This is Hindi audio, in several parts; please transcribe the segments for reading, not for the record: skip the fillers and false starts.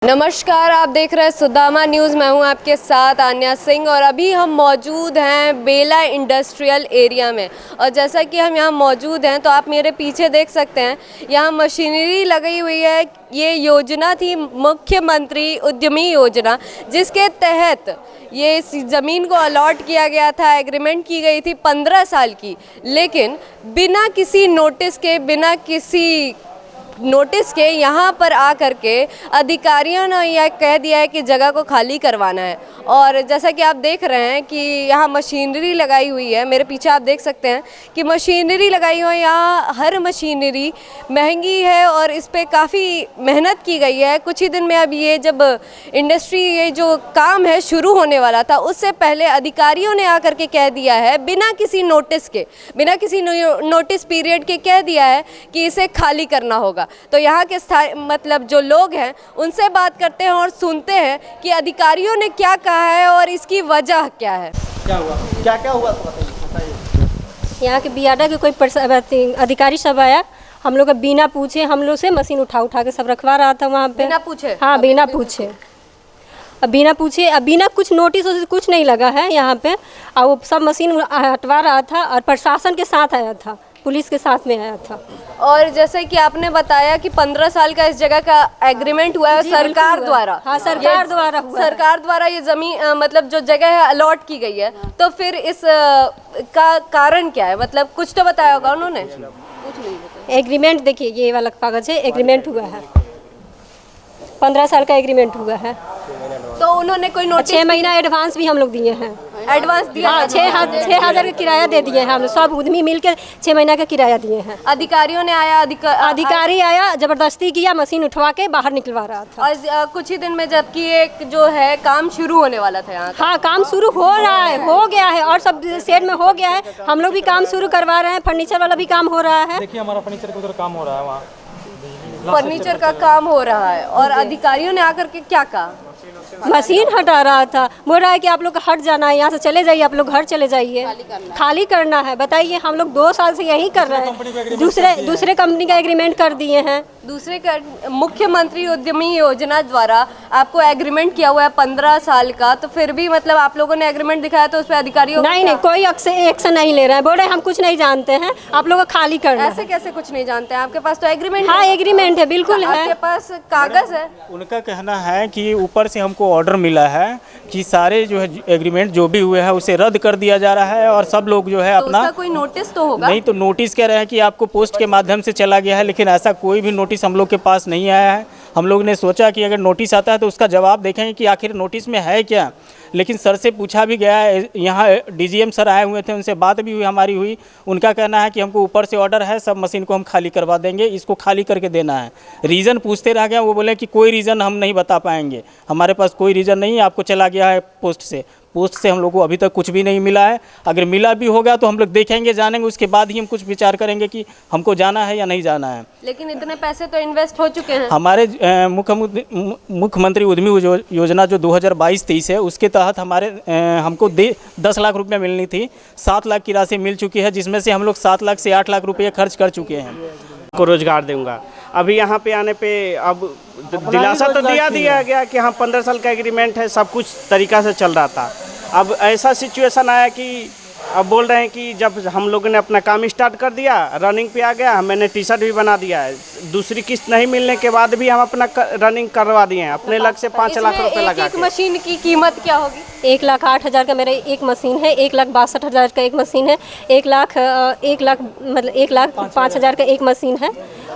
नमस्कार, आप देख रहे हैं सुदामा न्यूज़। मैं हूं आपके साथ आन्या सिंह और अभी हम मौजूद हैं बेला इंडस्ट्रियल एरिया में। और जैसा कि हम यहां मौजूद हैं तो आप मेरे पीछे देख सकते हैं, यहां मशीनरी लगी हुई है। ये योजना थी मुख्यमंत्री उद्यमी योजना, जिसके तहत ये इस ज़मीन को अलॉट किया गया था। एग्रीमेंट की गई थी 15 साल की, लेकिन बिना किसी नोटिस के यहाँ पर आकर के अधिकारियों ने यह कह दिया है कि जगह को खाली करवाना है। और जैसा कि आप देख रहे हैं कि यहाँ मशीनरी लगाई हुई है, मेरे पीछे आप देख सकते हैं कि मशीनरी लगाई हुई है। यहाँ हर मशीनरी महंगी है और इस पे काफ़ी मेहनत की गई है। कुछ ही दिन में अब ये जब इंडस्ट्री ये जो काम है शुरू होने वाला था, उससे पहले अधिकारियों ने आकर के कह दिया है बिना किसी नोटिस पीरियड के कह दिया है कि इसे खाली करना होगा। तो यहाँ के मतलब जो लोग हैं उनसे बात करते हैं और सुनते हैं कि अधिकारियों ने क्या कहा है और इसकी वजह क्या है। क्या हुआ, क्या हुआ तो बताइए। यहाँ के बियाडा के कोई अधिकारी सब आया, हम लोग बिना पूछे हम लोग से मशीन उठा के सब रखवा रहा था वहाँ पे। बिना पूछे? हाँ, बिना पूछे। अब बिना कुछ नोटिस कुछ नहीं लगा है यहाँ पे। और वो सब मशीन हटवा रहा था और प्रशासन के साथ आया था, पुलिस के साथ में आया था। और जैसे कि आपने बताया कि 15 साल का इस जगह का एग्रीमेंट हुआ है सरकार द्वारा। हाँ, सरकार द्वारा हुआ। सरकार द्वारा ये जमीन मतलब जो जगह है अलॉट की गई है। तो फिर इस का कारण क्या है? मतलब कुछ तो बताया होगा उन्होंने। कुछ नहीं बताया। एग्रीमेंट देखिए, ये वाला कागज है, एग्रीमेंट हुआ है, 15 साल का एग्रीमेंट हुआ है। तो उन्होंने कोई नोटिस 6 महीना एडवांस भी हम लोग दिए हैं। एडवांस दिया? हाँ, 6,000 का किराया दे दिए हैं हम सब उद्यमी मिलकर 6 महीना का किराया दिए हैं। अधिकारियों ने अधिकारी आया, जबरदस्ती किया, मशीन उठवा के बाहर निकलवा रहा था। और कुछ ही दिन में जबकि एक जो है काम शुरू होने वाला था यहाँ। हाँ, काम शुरू हो रहा है, हो गया है और सब सेट में हो गया है। हम लोग भी काम शुरू करवा रहे हैं, फर्नीचर वाला भी काम हो रहा है। देखिए हमारा फर्नीचर का उधर काम हो रहा है, वहाँ फर्नीचर का काम हो रहा है। और अधिकारियों ने आकर के क्या कहा? मशीन हटा रहा था, बोल रहा है कि आप लोग हट जाना है, यहाँ से चले जाइए, आप लोग घर चले जाइए, खाली करना है। बताइए, हम लोग 2 साल से यही कर रहे हैं। दूसरे कंपनी का एग्रीमेंट कर दिए हैं। दूसरे का मुख्यमंत्री उद्यमी योजना द्वारा आपको एग्रीमेंट किया हुआ है 15 साल का, तो फिर भी मतलब आप लोगों ने एग्रीमेंट दिखाया तो उस पर अधिकारियों नहीं, कोई एक्शन नहीं ले रहा है। बोल रहे हम कुछ नहीं जानते हैं, आप लोग को खाली करना है। ऐसे कैसे कुछ नहीं जानते हैं? आपके पास तो एग्रीमेंट हाँ, एग्रीमेंट है, बिल्कुल है। आपके पास कागज है? उनका कहना है कि ऊपर से हमको ऑर्डर मिला है कि सारे जो है एग्रीमेंट जो भी हुए हैं उसे रद्द कर दिया जा रहा है और सब लोग जो है तो अपना उसका कोई नोटिस तो होगा? नहीं, तो नोटिस कह रहे हैं कि आपको पोस्ट के माध्यम से चला गया है, लेकिन ऐसा कोई भी नोटिस हम लोग के पास नहीं आया है। हम लोग ने सोचा कि अगर नोटिस आता है तो उसका जवाब देखेंगे कि आखिर नोटिस में है क्या। लेकिन सर से पूछा भी गया है, यहाँ डीजीएम सर आए हुए थे, उनसे बात भी हमारी हुई। उनका कहना है कि हमको ऊपर से ऑर्डर है, सब मशीन को हम खाली करवा देंगे, इसको खाली करके देना है। रीज़न पूछते रह गए, वो बोले कि कोई रीज़न हम नहीं बता पाएंगे, हमारे पास कोई रीज़न नहीं, आपको चला गया है पोस्ट से हम लोग को अभी तक कुछ भी नहीं मिला है। अगर मिला भी होगा तो हम लोग देखेंगे, जानेंगे, उसके बाद ही हम कुछ विचार करेंगे कि हमको जाना है या नहीं जाना है। लेकिन इतने पैसे तो इन्वेस्ट हो चुके हैं। हमारे मुख्यमंत्री उद्यमी योजना जो 2022-23 है, उसके तहत हमको 10 लाख रुपये मिलनी थी। 7 लाख की राशि मिल चुकी है, जिसमें से हम लोग 7 लाख से 8 लाख रुपये खर्च कर चुके हैं। को रोजगार दूंगा। अभी यहाँ पे आने पे अब दिलासा तो दिया गया कि हाँ 15 साल का एग्रीमेंट है, सब कुछ तरीका से चल रहा था। अब ऐसा सिचुएशन आया कि अब बोल रहे हैं कि जब हम लोगों ने अपना काम स्टार्ट कर दिया, रनिंग पे आ गया, मैंने टी-शर्ट भी बना दिया है। दूसरी किस्त नहीं मिलने के बाद भी हम अपना रनिंग करवा दिए हैं, अपने लग से 5 लाख रुपए लगा एक मशीन की कीमत क्या होगी? 1,08,000 का मेरा एक मशीन है, 1,62,000 का एक मशीन है, 1,05,000 का एक मशीन है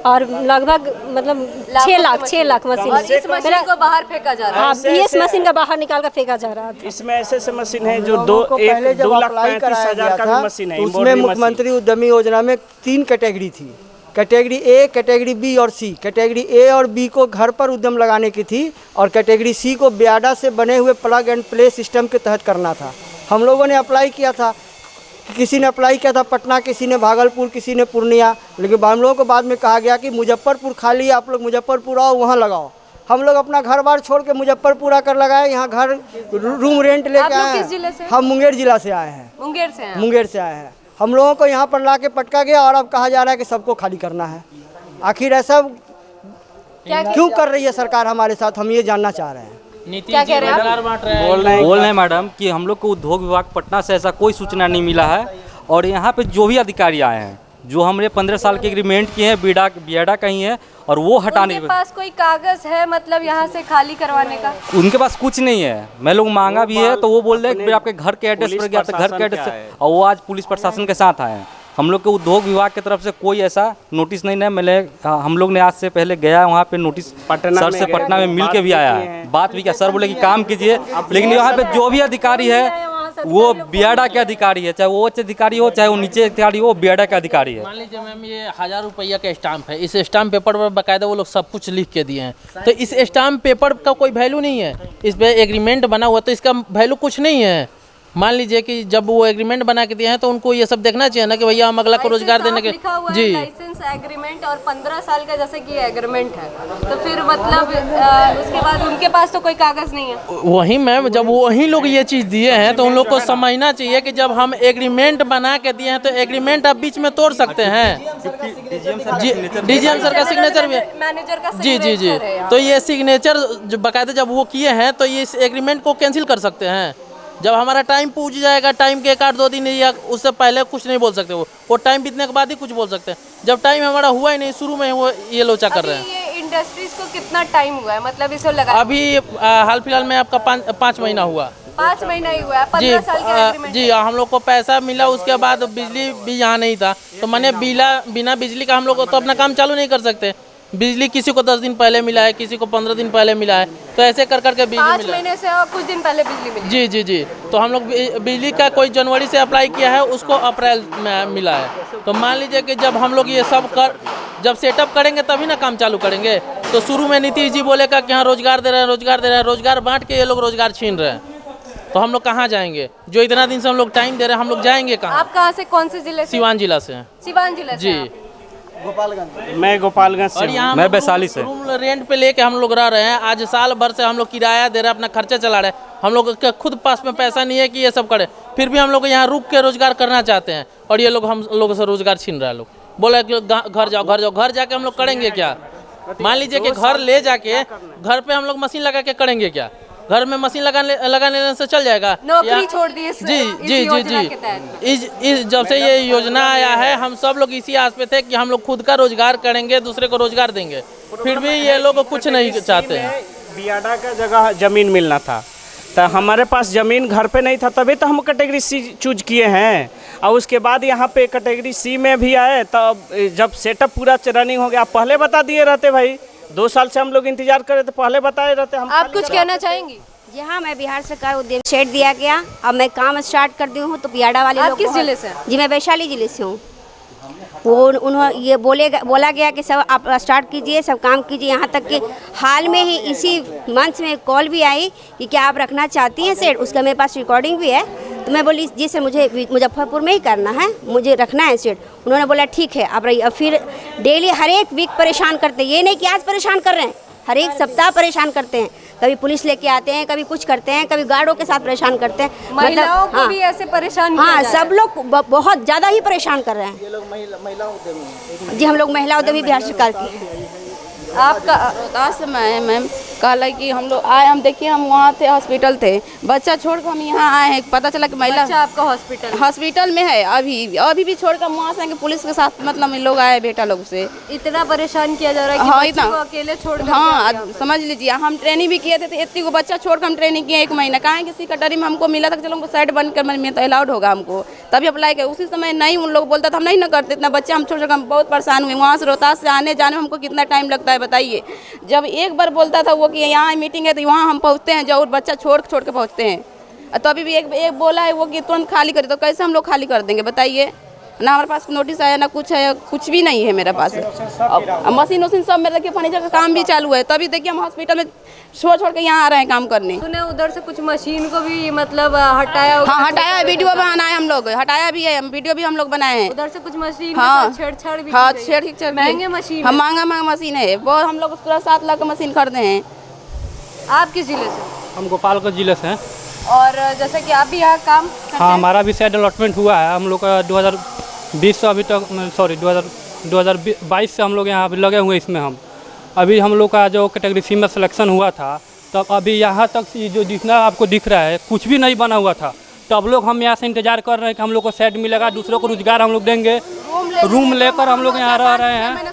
और लगभग मतलब 6 लाख मशीन है। इस मशीन को बाहर फेंका जा रहा है। हाँ, इस मशीन का बाहर निकाल कर फेंका जा रहा था। इसमें ऐसे मशीन है जो 2,35,000 का भी मशीन है। उसमें मुख्यमंत्री उद्यमी योजना में 3 कैटेगरी थी, कैटेगरी ए, कैटेगरी बी और सी। कैटेगरी ए और बी को घर पर उद्यम लगाने की थी और कैटेगरी सी को बियाडा से बने हुए प्लग एंड प्ले सिस्टम के तहत करना था। हम लोगों ने अप्लाई किया था, किसी ने अप्लाई किया था पटना, किसी ने भागलपुर, किसी ने पूर्णिया, लेकिन हम लोगों को बाद में कहा गया कि मुजफ्फरपुर खाली है, आप लोग मुजफ्फरपुर आओ, वहाँ लगाओ। हम लोग अपना घर बार छोड़ के मुजफ्फरपुर आकर लगाए, यहाँ घर रूम रेंट लेके आए हैं। हम मुंगेर जिला से आए हैं। मुंगेर से आए हैं। हम लोगों को यहाँ पर ला के पटका गया और अब कहा जा रहा है कि सबको खाली करना है। आखिर ऐसा क्यों कर रही है सरकार हमारे साथ, हम ये जानना चाह रहे हैं। क्या कह रहे हैं आप? बोल रहे बोल रहे हैं मैडम कि हम लोग को उद्योग विभाग पटना से ऐसा कोई सूचना नहीं मिला है, और यहाँ पे जो भी अधिकारी आए हैं, जो हमने 15 साल के एग्रीमेंट किए हैं बियाडा का ही है, और वो हटाने उनके पास कोई कागज है मतलब यहाँ से खाली करवाने का? उनके पास कुछ नहीं है। मैं लोग मांगा भी है तो वो बोल रहे हैं कि आपके घर के एड्रेस पर गया था, घर के एड्रेस, और वो आज पुलिस प्रशासन के साथ आए हैं। हम लोग के उद्योग विभाग की तरफ से कोई ऐसा नोटिस नहीं है मिले। हम लोग ने आज से पहले गया वहाँ पे नोटिस सर से पटना में मिल के भी आया है, बात भी किया। सर बोले कि काम कीजिए, लेकिन यहाँ पे जो भी अधिकारी है वो बियाडा के अधिकारी है, चाहे वो उच्च अधिकारी हो चाहे वो नीचे अधिकारी हो, बियाडा का अधिकारी है। मान लीजिए मैम ये 1000 रुपया का स्टाम्प है, इस स्टाम्प पेपर पर बाकायदा वो लोग सब कुछ लिख के दिए हैं, तो इस स्टाम्प पेपर का कोई वैल्यू नहीं है। इस पे एग्रीमेंट बना हुआ तो इसका वैल्यू कुछ नहीं है। मान लीजिए कि जब वो एग्रीमेंट बना के दिए हैं तो उनको ये सब देखना चाहिए ना कि भैया हम अगला को रोजगार देने के जी लाइसेंस एग्रीमेंट और 15 साल का जैसे कि एग्रीमेंट है, तो फिर मतलब उसके बाद उनके पास तो कोई कागज नहीं है। वही मैम, जब वही लोग ये चीज़ दिए हैं तो उन लोग को समझना चाहिए कि जब हम एग्रीमेंट बना के दिए हैं तो एग्रीमेंट आप बीच में तोड़ सकते हैं। डीजीएम सर का सिग्नेचर भी है, मैनेजर का जी जी जी। तो ये सिग्नेचर जो बाकायदा जब वो किए हैं तो ये इस एग्रीमेंट को कैंसिल कर सकते हैं। जब हमारा टाइम पूछ जाएगा, टाइम के 1-2 दिन या उससे पहले कुछ नहीं बोल सकते, वो टाइम बीतने के बाद ही कुछ बोल सकते हैं। जब टाइम हमारा हुआ ही नहीं, शुरू में वो ये लोचा कर रहे हैं। ये इंडस्ट्रीज को कितना टाइम हुआ है मतलब इसे लगा? अभी हाल फिलहाल में आपका 5 महीना हुआ। 5 महीना ही हुआ है, 15 साल के एग्रीमेंट। जी हम लोग को पैसा मिला, उसके बाद बिजली भी यहाँ नहीं था, तो मैंने बिना बिजली का हम लोग तो अपना काम चालू नहीं कर सकते। बिजली किसी को 10 दिन पहले मिला है, किसी को 15 दिन पहले मिला है, तो ऐसे कर करके बिजली 5 मिला। महीने से और कुछ दिन पहले बिजली मिली। जी जी जी। तो हम लोग बिजली का कोई जनवरी से अप्लाई किया है, उसको अप्रैल में मिला है। तो मान लीजिए कि जब हम लोग ये सब जब सेटअप करेंगे तभी ना काम चालू करेंगे। तो शुरू में नीतीश जी बोलेगा कि हाँ रोजगार दे रहे हैं, रोजगार दे रहे हैं, रोजगार बांट के ये लोग रोजगार छीन रहे हैं, तो हम लोग कहाँ जाएंगे? जो इतना दिन से हम लोग टाइम दे रहे हैं, हम लोग जाएंगे कहाँ? आप कहाँ से, कौन से जिले से? सिवान जिला से। सिवान जिले से जी। मैं गोपालगंज से और यहाँ मैं वैशाली से। रूम रेंट पे लेके हम लोग रह रहे हैं। आज साल भर से हम लोग किराया दे रहे हैं, अपना खर्चा चला रहे हैं। हम लोग के खुद पास में पैसा नहीं है कि ये सब करे, फिर भी हम लोग यहाँ रुक के रोजगार करना चाहते हैं, और ये लोग हम लोगों से रोजगार छीन रहे हैं। लोग बोला कि घर जाओ, घर जाओ। घर जाके हम लोग करेंगे क्या? मान लीजिए कि घर ले जाके घर पे हम लोग मशीन लगा के करेंगे क्या? घर में मशीन लगाने से चल जाएगा? नौकरी छोड़ दी इस जी जी जी जी। इस जब से ये योजना आया है हम सब लोग इसी आस पे थे कि हम लोग खुद का रोजगार करेंगे, दूसरे को रोजगार देंगे, फिर भी ये लोग कुछ नहीं चाहते हैं। बियाडा का जगह जमीन मिलना था, तो हमारे पास ज़मीन घर पे नहीं था, तभी तो हम कैटेगरी सी चूज किए हैं। और उसके बाद यहाँ पे कैटेगरी सी में भी आए, तब जब सेटअप पूरा रनिंग हो गया, पहले बता दिए रहते भाई। 2 साल से हम लोग इंतजार कर रहे थे, पहले बताए रहते हम। आप कुछ कहना चाहेंगी? जी हाँ, मैं बिहार सरकार उद्यम शेड दिया गया, अब मैं काम स्टार्ट कर दी हूँ। तो बियाडा वाले आप लोग किस जिले से? जी मैं वैशाली जिले से हूँ। वो उन्होंने ये बोला गया कि सब आप स्टार्ट कीजिए, सब काम कीजिए। यहाँ तक कि हाल में ही इसी मंच में कॉल भी आई कि क्या आप रखना चाहती हैं सेट, उसका मेरे पास रिकॉर्डिंग भी है। तो मैं बोली जी सर मुझे मुजफ्फरपुर में ही करना है, मुझे रखना है सेट। उन्होंने बोला ठीक है आप रहिए। फिर डेली हर एक वीक परेशान करते हैं, ये नहीं कि आज परेशान कर रहे हैं, हर एक सप्ताह परेशान करते हैं। कभी पुलिस लेके आते हैं, कभी कुछ करते हैं, कभी गार्डों के साथ परेशान करते हैं। महिलाओं को भी ऐसे परेशान किया हाँ, जा रहा है? सब लोग बहुत ज़्यादा ही परेशान कर रहे हैं। ये लोग महिला उद्यमी जी, हम लोग महिला उद्यमी बिहार सरकार की। आपका रोहतास से मैं मैम कहला कि हम लोग आए, हम देखिए हम वहाँ थे, हॉस्पिटल थे, बच्चा छोड़ कर हम यहाँ आए हैं। पता चला कि महिला बच्चा आपका हॉस्पिटल में है, अभी भी छोड़ कर वहाँ से पुलिस के साथ मतलब लोग आए बेटा लोग से। इतना परेशान किया जा रहा है कि हाँ, बच्चे इतना को अकेले छोड़ कर हाँ समझ लीजिए। हम ट्रेनिंग भी किए थे, तो इतनी को बच्चा छोड़ कर हम ट्रेनिंग किए 1 महीना। कहाँ किसी कटरी में हमको मिला था, चलो हमको साइड बंद कर में तो अलाउड होगा हमको, तभी अप्लाई किया। उसी समय नहीं उन लोग बोलता था, हम नहीं ना करते। इतना बच्चा हम छोड़ कर हम बहुत परेशान हुए। वहाँ से रोहतास से आने जाने में हमको कितना टाइम लगता है बताइए। जब एक बार बोलता था वो कि यहाँ मीटिंग है, तो वहाँ हम पहुँचते हैं, जो बच्चा छोड़ के पहुँचते हैं। तो अभी भी एक बोला है वो कि तुरंत खाली करें, तो कैसे हम लोग खाली कर देंगे बताइए? ना हमारे पास नोटिस आया, ना कुछ है, कुछ भी नहीं है मेरे पास। मशीन वशीन सब मेरे देखिए फर्नीचर का काम भी चालू है, तभी देखिए हम हॉस्पिटल में छोड़ के यहाँ आ रहे हैं काम करने। सुने उधर से कुछ मशीन को भी मतलब हटाया? हाँ हटाया, वीडियो बनाया हम लोग, हटाया भी है, वीडियो भी हम लोग बनाए हैं। उधर से कुछ मशीन हाँ छेड़छाड़ भी? हाँ छेड़छाड़, महंगे मशीन? हाँ महंगा मशीन है वो। हम लोग उसको 7 लाख का मशीन खरीदे हैं। आप किस जिले से? हम गोपालगंज जिले से हैं। और जैसे कि आप भी यहाँ काम करते हाँ, हैं? हमारा भी शायद अलॉटमेंट हुआ है। हम लोग का 2020 से अभी तक 2022 से हम लोग यहाँ अभी लगे हुए इसमें हम। अभी हम लोग का जो कैटेगरी सी में सिलेक्शन हुआ था, तब अभी यहाँ तक ये जो जितना आपको दिख रहा है कुछ भी नहीं बना हुआ था। तब लोग हम यहाँ से इंतजार कर रहे हैं कि हम लोग को सेट मिलेगा, दूसरों को रोजगार हम लोग देंगे। रूम लेकर हम लोग यहाँ रह रहे हैं।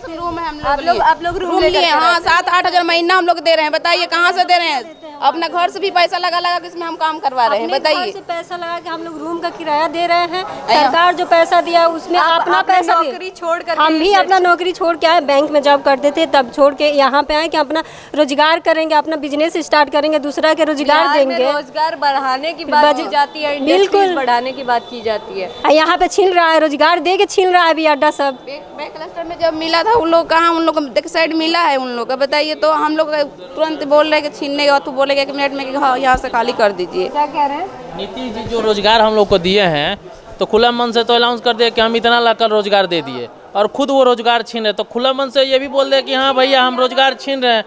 आप लोग रूम लिए? हाँ, 7-8 हज़ार महीना हम लोग दे रहे हैं। बताइए कहाँ से दे रहे हैं? अपना घर से भी पैसा लगा के इसमें हम काम करवा रहे हैं। बताइए, पैसा लगा के हम लोग रूम का किराया दे रहे हैं। सरकार जो पैसा दिया उसमें अपना पैसा नौकरी छोड़ कर हम भी अपना नौकरी छोड़ के आए। बैंक में जॉब करते थे, तब छोड़ के यहाँ पे आए कि अपना रोजगार करेंगे, अपना बिजनेस स्टार्ट करेंगे, दूसरा के रोजगार देंगे। रोजगार बढ़ाने की बात की जाती है, बिल्कुल बढ़ाने की बात की जाती है। यहाँ पे छीन रहा है, रोजगार दे के छीन रहा है अभी अड्डा सब। बैंक क्लस्टर में जब मिला था उन लोग कहाँ, उन लोग को साइड मिला है उन लोग का। बताइए, तो हम लोग तुरंत बोल रहे हैं कि छीनने के बाद तो बोलेगा 1 मिनट में कि हाँ यहाँ से खाली कर दीजिए। क्या कह रहे हैं? नीतीश जी जो रोजगार हम लोग को दिए हैं, तो खुला मन से तो अनाउंस कर दिया कि हम इतना लाकर रोजगार दे दिए, और खुद वो रोजगार छीन रहे। तो खुला मन से ये भी बोल दे कि हाँ भैया हम रोजगार छीन रहे हैं,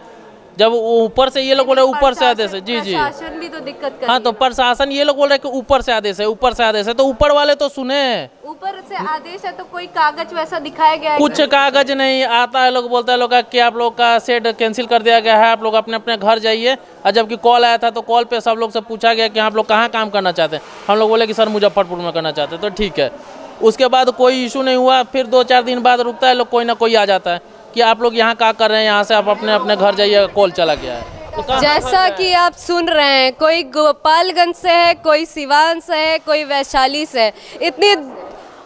जब ऊपर से ये लोग बोल रहे ऊपर से आदेश है। जी जी, प्रशासन भी तो दिक्कत कर हाँ, तो प्रशासन ये लोग बोल रहे कि ऊपर से आदेश है, ऊपर से आदेश है। तो ऊपर वाले तो सुने, ऊपर से आदेश है तो कोई कागज वैसा दिखाया गया है? कुछ कागज नहीं आता है। लोग बोलता है लोग कि आप लोग का सेट कैंसिल कर दिया गया है, आप लोग अपने अपने घर जाइए। और जबकि कॉल आया था तो कॉल पे सब लोग से पूछा गया कि आप लोग कहाँ काम करना चाहते हैं। हम लोग बोले कि सर मुजफ्फरपुर में करना चाहते हैं। तो ठीक है, उसके बाद कोई इशू नहीं हुआ। फिर 2-4 दिन बाद रुकता है लोग, कोई ना कोई आ जाता है कि आप लोग यहाँ क्या कर रहे हैं, यहाँ से आप अपने अपने घर जाइए, कॉल चला गया है। तो जैसा कि आप सुन रहे हैं, कोई गोपालगंज से है, कोई सिवान से है, कोई वैशाली से है, इतनी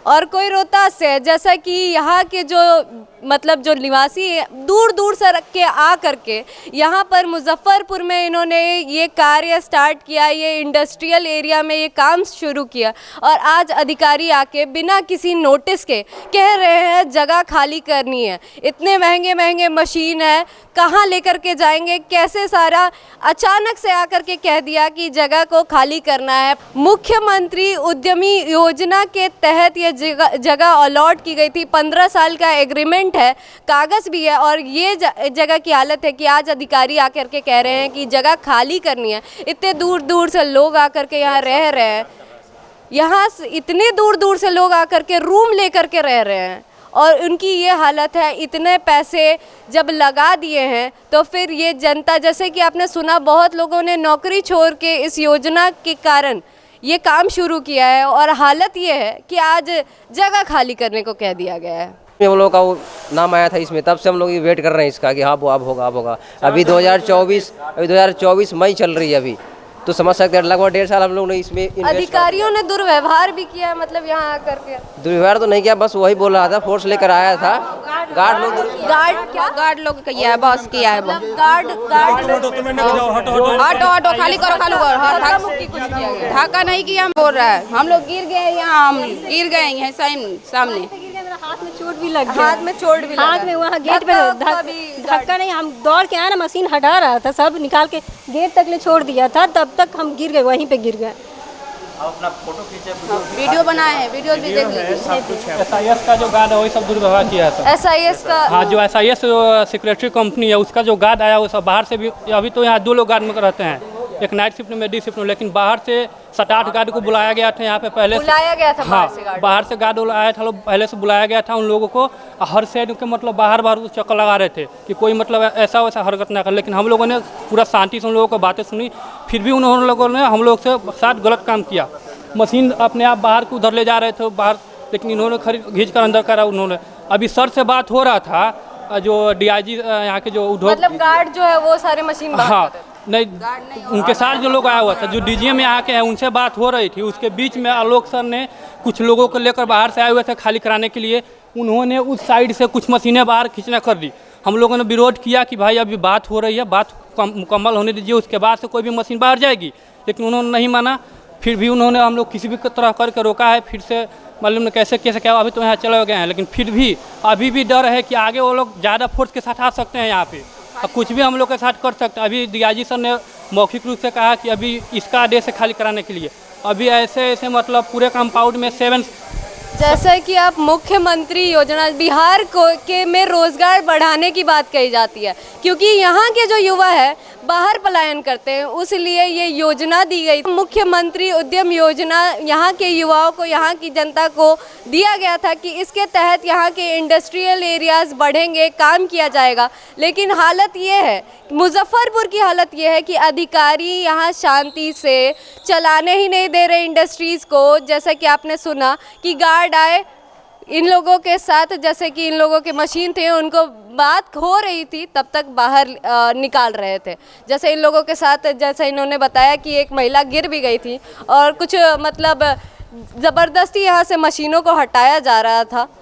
और कोई रोहतास से है। जैसा कि यहाँ के जो मतलब जो निवासी दूर दूर से रख के आ करके यहाँ पर मुजफ्फरपुर में इन्होंने ये कार्य स्टार्ट किया, ये इंडस्ट्रियल एरिया में ये काम शुरू किया, और आज अधिकारी आके बिना किसी नोटिस के कह रहे हैं जगह खाली करनी है। इतने महंगे महंगे मशीन है, कहाँ लेकर के जाएंगे, कैसे? सारा अचानक से आकर के कह दिया कि जगह को खाली करना है। मुख्यमंत्री उद्यमी योजना के तहत ये जगह अलॉट की गई थी। 15 साल का एग्रीमेंट है, कागज भी है, और ये जगह की हालत है कि आज अधिकारी आकर के कह रहे हैं कि जगह खाली करनी है। इतने दूर दूर से लोग आकर के यहाँ रह रहे हैं, यहाँ इतने दूर दूर से लोग आकर के रूम लेकर के रह रहे हैं, और उनकी ये हालत है। इतने पैसे जब लगा दिए हैं तो फिर ये जनता, जैसे कि आपने सुना, बहुत लोगों ने नौकरी छोड़ के इस योजना के कारण ये काम शुरू किया है, और हालत ये है कि आज जगह खाली करने को कह दिया गया है। हम लोग का वो नाम आया था इसमें, तब से हम लोग वेट कर रहे हैं इसका कि हाँ वो अब होगा, अब होगा। अभी 2024 मई चल रही है अभी, तो समझ सकते हैं लगभग 1.5 साल हम लोग ने इसमें। अधिकारियों ने दुर्व्यवहार भी किया, मतलब यहाँ आकर के। दुर्व्यवहार तो नहीं किया, बस वही बोल रहा था, फोर्स लेकर आया था। गार्ड लोग किया है, बॉस किया है। गार्ड हटो खाली करो, धक्का नहीं किया, हम बोल रहा है। हम लोग गिर गए यहाँ, हम गिर गए हैं सामने। हाथ में चोट भी लग गया, हाथ में चोट भी, हाथ में वहाँ गेट पे धक्का नहीं, हम दौड़ के आए ना, मशीन हटा रहा था, सब निकाल के गेट तक ले छोड़ दिया था, तब तक हम गिर गए, वहीं पे गिर गए। अपना फोटो खींचे, वीडियो बनाए हैं, वीडियो भी देख लीजिए। SIS का जो गार्ड है वही सब दुर्व्यवहार किया है। SIS का, हाँ, जो SIS सेक्रेटरी कंपनी है उसका जो गार्ड आया वो सब बाहर से भी। अभी तो यहाँ 2 लोग गार्ड में रहते हैं, एक नाइट शिफ्ट में, डे शिफ्ट में, लेकिन बाहर से 7-8 गार्ड को बुलाया गया था यहाँ पे पहले से। बुलाया गया था? हाँ, बाहर से गार्ड आया था, पहले से बुलाया गया था उन लोगों को। हर साइड के मतलब बाहर चक्कर लगा रहे थे कि कोई मतलब ऐसा वैसा हरकत ना कर। लेकिन हम लोगों ने पूरा शांति से उन लोगों को बातें सुनी, फिर भी उन्होंने लोगों ने हम लोग से साथ गलत काम किया। मशीन अपने आप बाहर को उधर ले जा रहे थे बाहर, लेकिन इन्होंने खींच कर अंदर करा उन्होंने। अभी सर से बात हो रहा था, जो DIG यहाँ के जो उद्योग, मतलब गार्ड जो है वो सारे मशीन बाहर, हाँ नहीं, उनके साथ जो लोग आया हुआ था, जो DGM यहाँ के हैं, उनसे बात हो रही थी। उसके बीच में आलोक सर ने कुछ लोगों को लेकर बाहर से आए हुए थे खाली कराने के लिए, उन्होंने उस साइड से कुछ मशीनें बाहर खींचना कर दी। हम लोगों ने विरोध किया कि भाई अभी बात हो रही है, बात मुकम्मल होने दीजिए, उसके बाद से कोई भी मशीन बाहर जाएगी। लेकिन उन्होंने नहीं माना, फिर भी उन्होंने हम लोग किसी भी तरह करके रोका है। फिर से मालूम नहीं कैसे क्या, अभी तो यहाँ चले गए हैं, लेकिन फिर भी अभी भी डर है कि आगे वो लोग ज़्यादा फोर्स के साथ आ सकते हैं यहाँ पे, और कुछ भी हम लोग के साथ कर सकते हैं। अभी DIG सर ने मौखिक रूप से कहा कि अभी इसका आदेश है खाली कराने के लिए। अभी ऐसे मतलब पूरे कंपाउंड में 7। जैसा कि आप मुख्यमंत्री योजना बिहार में रोजगार बढ़ाने की बात कही जाती है, क्योंकि यहाँ के जो युवा है बाहर पलायन करते हैं, उसलिए ये योजना दी गई। मुख्यमंत्री उद्यम योजना यहाँ के युवाओं को, यहाँ की जनता को दिया गया था कि इसके तहत यहाँ के इंडस्ट्रियल एरियाज़ बढ़ेंगे, काम किया जाएगा। लेकिन हालत ये है, मुजफ्फरपुर की हालत ये है कि अधिकारी यहाँ शांति से चलाने ही नहीं दे रहे इंडस्ट्रीज़ को। जैसा कि आपने सुना कि गार्ड आए इन लोगों के साथ, जैसे कि इन लोगों के मशीन थे, उनको बात हो रही थी तब तक बाहर निकाल रहे थे। जैसे इन लोगों के साथ, जैसे इन्होंने बताया कि एक महिला गिर भी गई थी और कुछ मतलब ज़बरदस्ती यहाँ से मशीनों को हटाया जा रहा था।